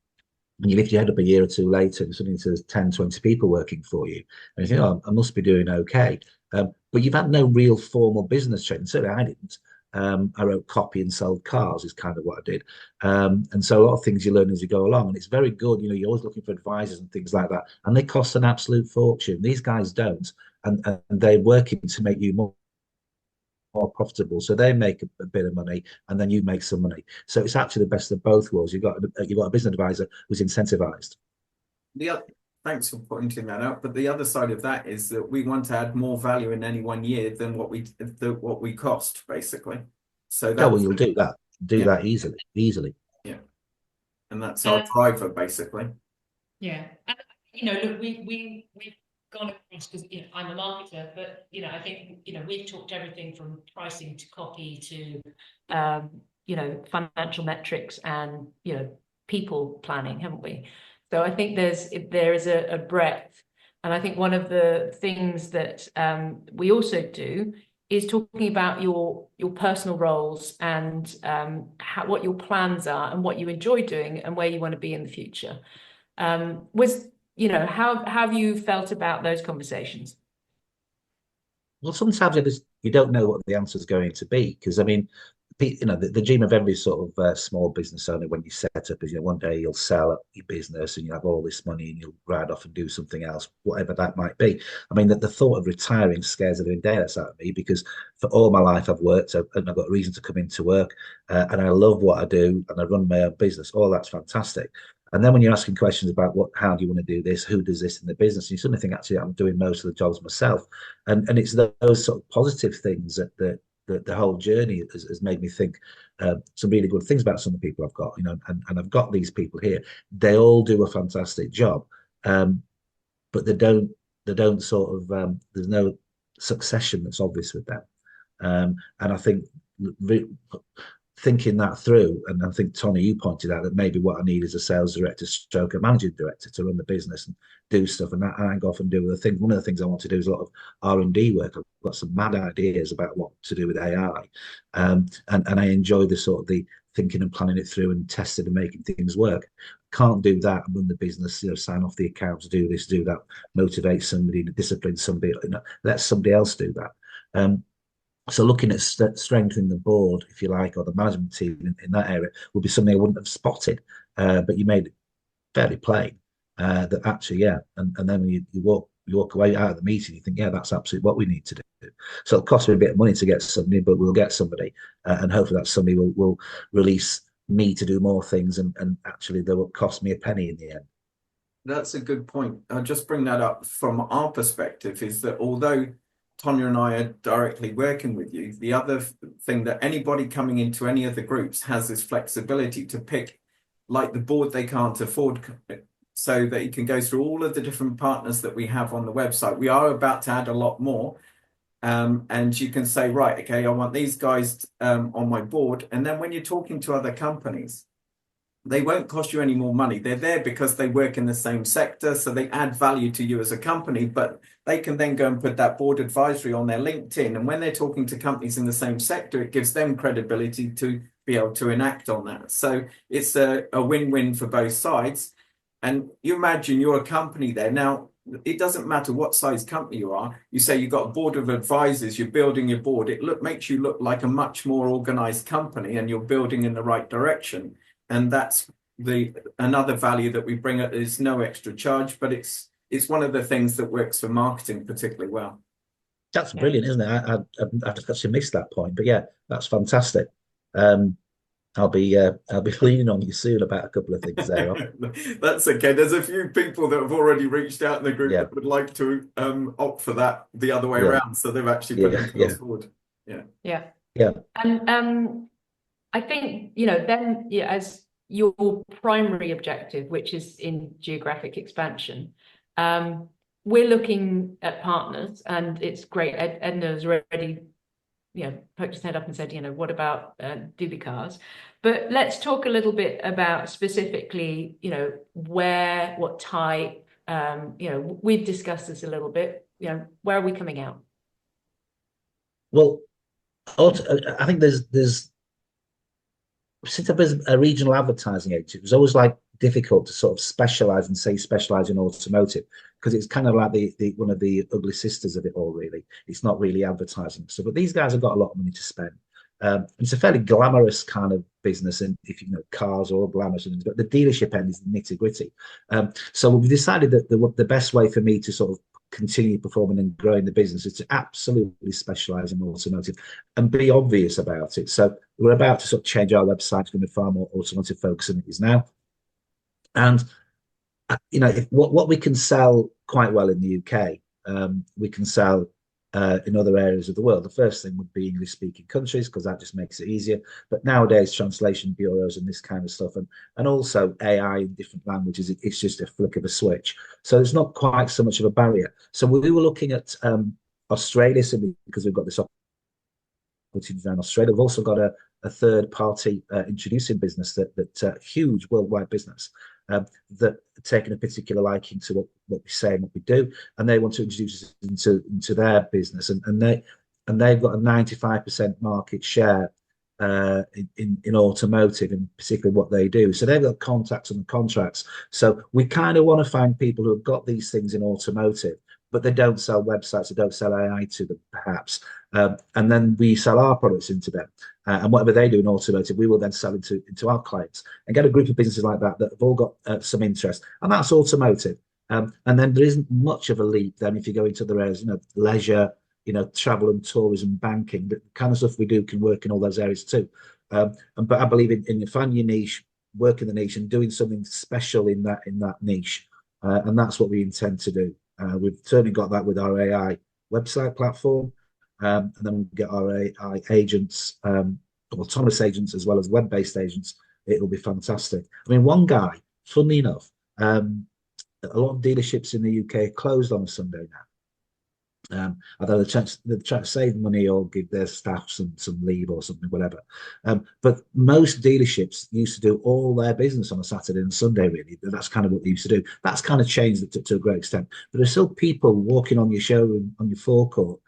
you lift your head up a year or two later, and suddenly there's 10, 20 people working for you, and you think, oh, I must be doing okay. But you've had no real formal business training. Certainly, I didn't. I wrote copy and sold cars is kind of what I did. And so a lot of things you learn as you go along, and it's very good. You're always looking for advisors and things like that, and they cost an absolute fortune. These guys don't, and they're working to make you more profitable. So they make a bit of money, and then you make some money. So it's actually the best of both worlds. You've got a business advisor who's incentivized. Thanks for pointing that out. But the other side of that is that we want to add more value in any one year than what we cost, basically. So well, you'll do that. That easily. Yeah, and that's our driver, basically. Yeah, and look, we've gone across, because I'm a marketer, but I think we've talked everything from pricing to copy to financial metrics and people planning, haven't we? So I think there is a breadth, and I think one of the things that we also do is talking about your personal roles and what your plans are and what you enjoy doing and where you want to be in the future. How have you felt about those conversations? Well, sometimes you don't know what the answer is going to be, because the dream of every sort of small business owner when you set up is, one day you'll sell up your business and you have all this money and you'll ride off and do something else, whatever that might be. I mean, the thought of retiring scares the living daylights out of me, because for all my life I've worked and I've got a reason to come into work, and I love what I do and I run my own business. All that's fantastic. And then when you're asking questions about how do you want to do this, who does this in the business, you suddenly think, actually, I'm doing most of the jobs myself. And it's those sort of positive things that the whole journey has made me think some really good things about some of the people I've got, and I've got these people here. They all do a fantastic job, but they don't sort of, there's no succession that's obvious with them. And I think thinking that through, and I think, Tonya, you pointed out that maybe what I need is a sales director stroke a managing director to run the business and do stuff, and I go off and do other things. One of the things I want to do is a lot of R&D work. I've got some mad ideas about what to do with AI, and I enjoy the thinking and planning it through and testing and making things work. Can't do that and run the business, sign off the accounts, do this, do that, motivate somebody, discipline somebody, let somebody else do that. So looking at strengthening the board, if you like, or the management team in that area would be something I wouldn't have spotted, but you made it fairly plain that actually, yeah. And then when you walk away out of the meeting, you think, yeah, that's absolutely what we need to do. So it'll cost me a bit of money to get somebody, but we'll get somebody, and hopefully that somebody will release me to do more things, and actually they will cost me a penny in the end. That's a good point. I'll just bring that up from our perspective, is that although Tonya and I are directly working with you, the other thing that anybody coming into any of the groups has this flexibility to pick, like the board they can't afford, so that you can go through all of the different partners that we have on the website. We are about to add a lot more, and you can say, right, okay, I want these guys on my board. And then when you're talking to other companies, they won't cost you any more money. They're there because they work in the same sector, so they add value to you as a company, but they can then go and put that board advisory on their LinkedIn. And when they're talking to companies in the same sector, it gives them credibility to be able to enact on that. So it's a win-win for both sides. And you imagine you're a company there. Now, it doesn't matter what size company you are. You say you've got a board of advisors, you're building your board. It makes you look like a much more organized company, and you're building in the right direction. And that's another value that we bring. Is no extra charge, but it's one of the things that works for marketing particularly well. That's brilliant, isn't it? I've actually missed that point, but yeah, that's fantastic. I'll be leaning on you soon about a couple of things there. That's okay. There's a few people that have already reached out in the group that would like to opt for that the other way around. So they've actually put themselves forward. Yeah. And I think, then as your primary objective, which is in geographic expansion, we're looking at partners, and it's great. Edna's already poked his head up and said, what about doobie cars? But let's talk a little bit about specifically, where, what type. We've discussed this a little bit. Where are we coming out? Well, I think there's set up as a regional advertising agency. It was always like difficult to sort of specialize and say specialize in automotive, because it's kind of like the one of the ugly sisters of it all, really. It's not really advertising. So, but these guys have got a lot of money to spend. It's a fairly glamorous kind of business, and if you know, cars are all glamorous, but the dealership end is nitty gritty. So we've decided that the best way for me to sort of continue performing and growing the business is to absolutely specialize in automotive and be obvious about it. So we're about to sort of change our website to be far more automotive focused than it is now. And what we can sell quite well in the UK, we can sell in other areas of the world. The first thing would be English speaking countries, because that just makes it easier. But nowadays, translation bureaus and this kind of stuff, and also AI in different languages, it's just a flick of a switch. So there's not quite so much of a barrier. So we were looking at Australia, simply because we've got this opportunity in Australia. We've also got a third party introducing business that huge worldwide business that taken a particular liking to what we say and what we do, and they want to introduce us into their business, and they've got a 95% market share in automotive, and particularly what they do. So they've got contacts and contracts. So we kind of want to find people who have got these things in automotive, but they don't sell websites, they don't sell AI to them, perhaps. And then we sell our products into them. And whatever they do in automotive, we will then sell into our clients, and get a group of businesses like that have all got some interest. And that's automotive. And then there isn't much of a leap then if you go into other areas, leisure, travel and tourism, banking. The kind of stuff we do can work in all those areas too. But I believe in finding your niche, working the niche, and doing something special in that niche. And that's what we intend to do. We've certainly got that with our AI website platform, and then we get our AI agents, autonomous agents, as well as web-based agents. It'll be fantastic. I mean, one guy, funnily enough, a lot of dealerships in the UK closed on a Sunday now. Either they're trying to save money or give their staff some leave or something, whatever. But most dealerships used to do all their business on a Saturday and Sunday, really. That's kind of what they used to do. That's kind of changed to a great extent. But there's still people walking on your showroom, on your forecourt,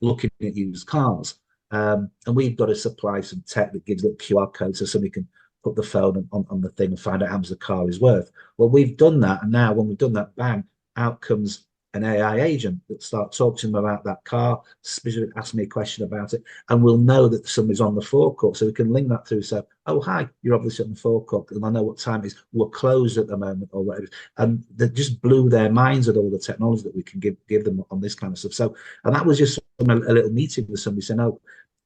looking at used cars. And we've got to supply some tech that gives little QR codes so somebody can put the phone on the thing and find out how much the car is worth. Well, we've done that. And now when we've done that, bang, out comes an AI agent that start talking to them about that car, specifically ask me a question about it, and we'll know that somebody's on the forecourt, so we can link that through. So, oh hi, you're obviously on the forecourt, and I know what time it is. We're closed at the moment, or whatever. And they just blew their minds at all the technology that we can give them on this kind of stuff. So, and that was just a little meeting with somebody saying, oh,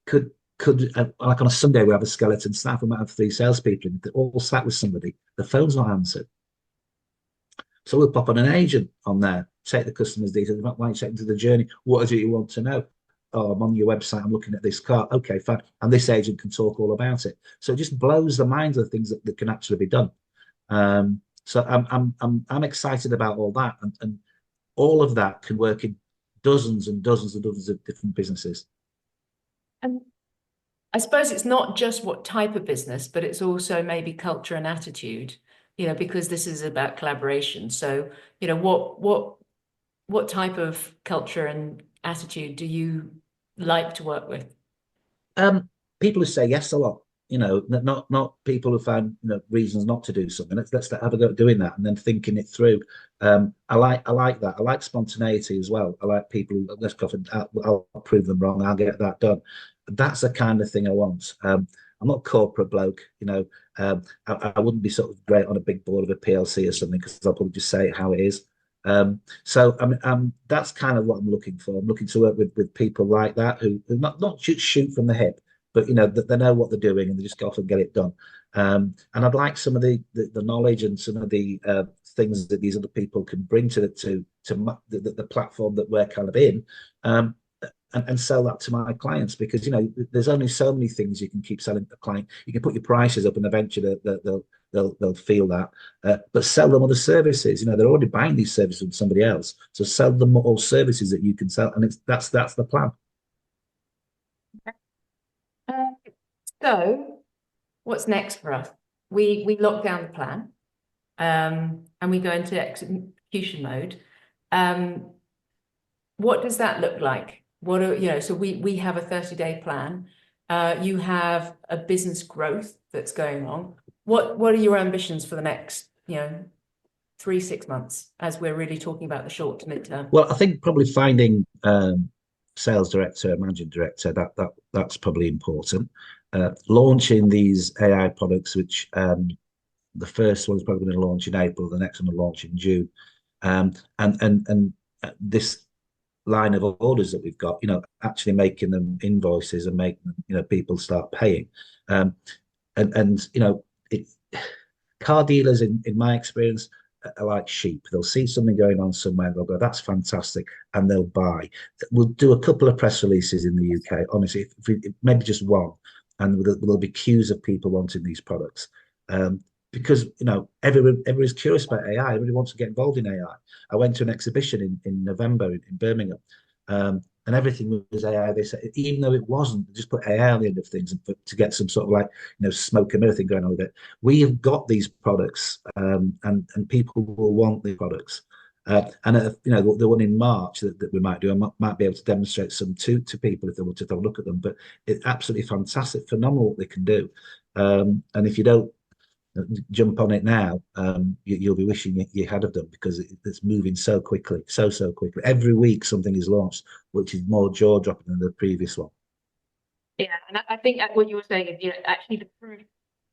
could like on a Sunday we have a skeleton staff, we might have 3 salespeople, and they're all sat with somebody. The phone's not answered. So we'll pop on an agent on there, take the customer's details, why don't you check into the journey? What is it you want to know? Oh, I'm on your website, I'm looking at this car. Okay, fine. And this agent can talk all about it. So it just blows the minds of the things that can actually be done. So I'm excited about all that, and all of that can work in dozens and dozens and dozens of different businesses. And I suppose it's not just what type of business, but it's also maybe culture and attitude. Because this is about collaboration. So, what type of culture and attitude do you like to work with? People who say yes a lot. Not people who find reasons not to do something. Let's have a go at doing that and then thinking it through. I like that. I like spontaneity as well. I like people who, let's go, I'll prove them wrong. I'll get that done. That's the kind of thing I want. I'm not a corporate bloke, I wouldn't be sort of great on a big board of a PLC or something, because I'll probably just say it how it is. So that's kind of what I'm looking for. I'm looking to work with people like that who not shoot from the hip, but that they know what they're doing and they just go off and get it done. And I'd like some of the knowledge and some of the things that these other people can bring to the platform that we're kind of in. And sell that to my clients, because there's only so many things you can keep selling to a client. You can put your prices up and eventually they'll feel that, but sell them other services. They're already buying these services from somebody else, so sell them all services that you can sell, and that's the plan. So what's next for us? We lock down the plan, and we go into execution mode. What does that look like? What are, you know, so we have a 30-day plan. You have a business growth that's going on. What are your ambitions for the next, 3-6 months, as we're really talking about the short to mid-term? Well, I think probably finding sales director, managing director, that's probably important. Launching these AI products, which the first one's probably going to launch in April, the next one will launch in June, and this line of orders that we've got, actually making them invoices and making them, people start paying, and car dealers, in my experience, are like sheep. They'll see something going on somewhere, they'll go, "That's fantastic," and they'll buy. We'll do a couple of press releases in the UK, honestly, maybe just one, and there'll be queues of people wanting these products. Because everybody's curious about AI. Everybody wants to get involved in AI. I went to an exhibition in November in Birmingham, and everything was AI. They said, even though it wasn't, just put AI on the end of things and to get some sort of like smoke and mirror thing going on with it. We have got these products, and people will want the products. And the one in March that we might do, I might be able to demonstrate some to people if they want to have a look at them. But it's absolutely fantastic, phenomenal what they can do. And if you don't jump on it now, you'll be wishing you had have done, because it's moving so quickly, so quickly. Every week something is launched, which is more jaw-dropping than the previous one. Yeah, and I think what you were saying is, actually the proof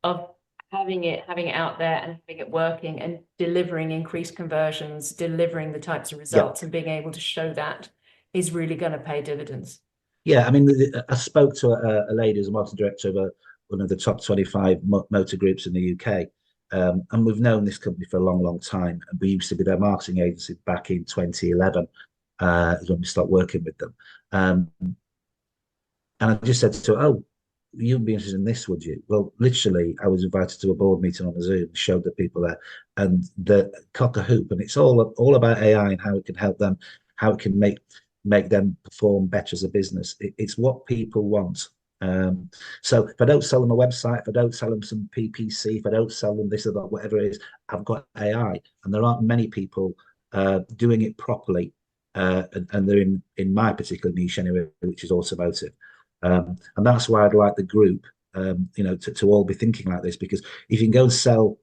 of having it out there and having it working and delivering increased conversions, delivering the types of results, and being able to show that is really going to pay dividends. Yeah, I mean, I spoke to a lady who's a marketing director of one of the top 25 motor groups in the UK. And we've known this company for a long time. And we used to be their marketing agency back in 2011, is when we started working with them. And I just said to her, "Oh, you'd be interested in this, would you?" Well, literally, I was invited to a board meeting on a Zoom, showed the people there, and the cock a hoop. And it's all about AI and how it can help them, how it can make them perform better as a business. It's what people want. So if I don't sell them a website, if I don't sell them some PPC, if I don't sell them this or that, whatever it is, I've got AI, and there aren't many people doing it properly, and they're in my particular niche anyway, which is automotive, and that's why I'd like the group, to all be thinking like this, because if you can go and sell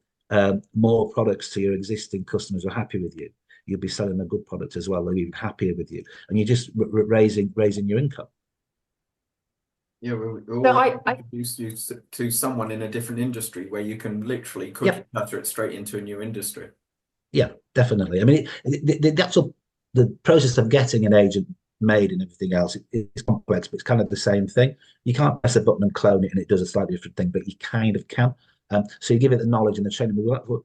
more products to your existing customers who are happy with you, you'll be selling a good product as well. They're even happier with you, and you're just raising your income. Yeah, we'll introduce you to someone in a different industry where you can literally cookie cutter it straight into a new industry. Yeah, definitely. I mean, that's the process of getting an agent made and everything else. It's complex, but it's kind of the same thing. You can't press a button and clone it and it does a slightly different thing, but you kind of can. So you give it the knowledge and the training.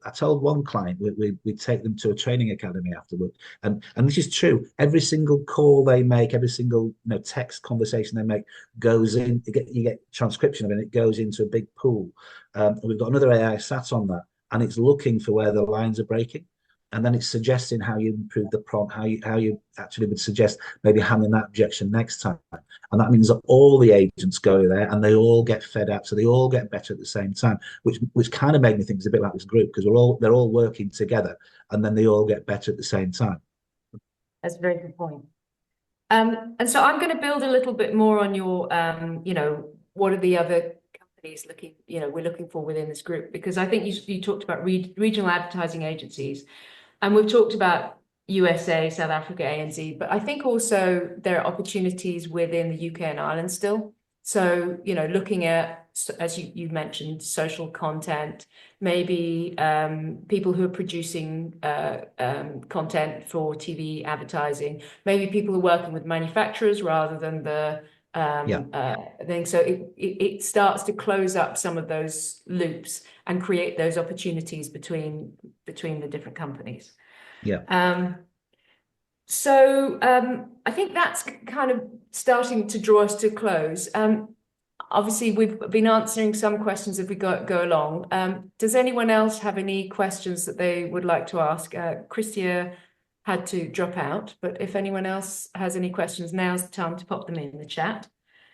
I told one client we'd take them to a training academy afterward, and this is true. Every single call they make, every single text conversation they make goes in. You get transcription of it, and it goes into a big pool. And we've got another AI sat on that, and it's looking for where the lines are breaking, and then it's suggesting how you improve the prompt, how you actually would suggest maybe handling that objection next time. And that means that all the agents go there and they all get fed up, so they all get better at the same time, which kind of made me think it's a bit like this group, because they're all working together and then they all get better at the same time. That's a very good point. And so I'm going to build a little bit more on your, what are the other companies we're looking for within this group, because I think you talked about regional advertising agencies, and we've talked about USA, South Africa, ANZ, but I think also there are opportunities within the UK and Ireland still. So, looking at, as you mentioned, social content, maybe people who are producing content for TV advertising, maybe people who are working with manufacturers rather than the thing. So it starts to close up some of those loops and create those opportunities between the different companies. So I think that's kind of starting to draw us to close. Obviously, we've been answering some questions as we go along. Does anyone else have any questions that they would like to ask? Christia had to drop out, but if anyone else has any questions, now's the time to pop them in the chat.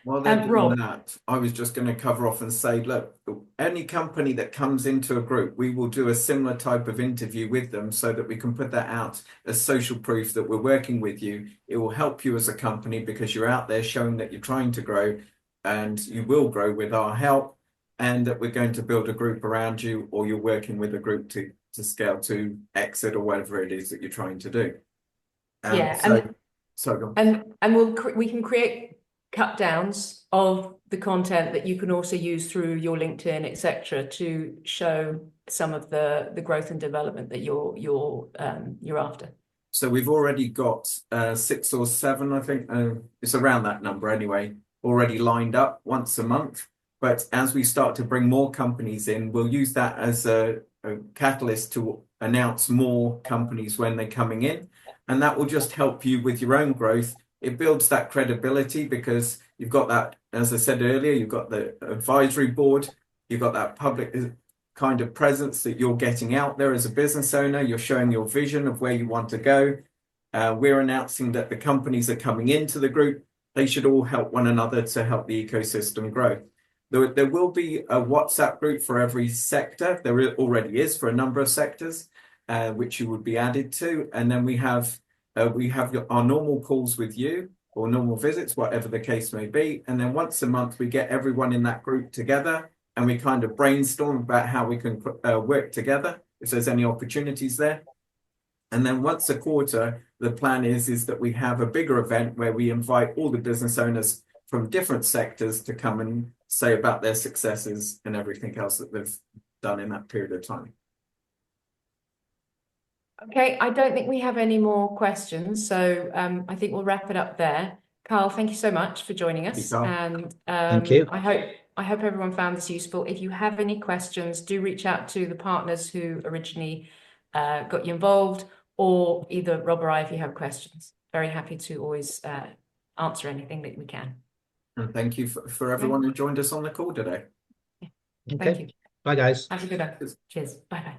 While they're doing Rob, that, I was just going to cover off and say, look, any company that comes into a group, we will do a similar type of interview with them so that we can put that out as social proof that we're working with you. It will help you as a company because you're out there showing that you're trying to grow, and you will grow with our help, and that we're going to build a group around you, or you're working with a group to scale to exit or whatever it is that you're trying to do. yeah, Go on. and we can create cut downs of the content that you can also use through your LinkedIn, etc., to show some of the growth and development that you're after. So we've already got 6 or 7, I think, it's around that number anyway, already lined up once a month. But as we start to bring more companies in, we'll use that as a catalyst to announce more companies when they're coming in. And that will just help you with your own growth. It builds that credibility because you've got that, as I said earlier, you've got the advisory board, you've got that public kind of presence that you're getting out there as a business owner. You're showing your vision of where you want to go. We're announcing that the companies are coming into the group. They should all help one another to help the ecosystem grow. There will be a WhatsApp group for every sector. There already is for a number of sectors, which you would be added to. And then we have our normal calls with you, or normal visits, whatever the case may be. And then once a month, we get everyone in that group together and we kind of brainstorm about how we can work together, if there's any opportunities there. And then once a quarter, the plan is that we have a bigger event where we invite all the business owners from different sectors to come and say about their successes and everything else that they've done in that period of time. Okay, I don't think we have any more questions, so I think we'll wrap it up there. Karl, thank you so much for joining us. And thank you. I hope everyone found this useful. If you have any questions, do reach out to the partners who originally got you involved, or either Rob or I if you have questions. Very happy to always answer anything that we can. And thank you for everyone who joined us on the call today. Okay. Thank you. Bye, guys. Have a good one. Cheers. Bye-bye.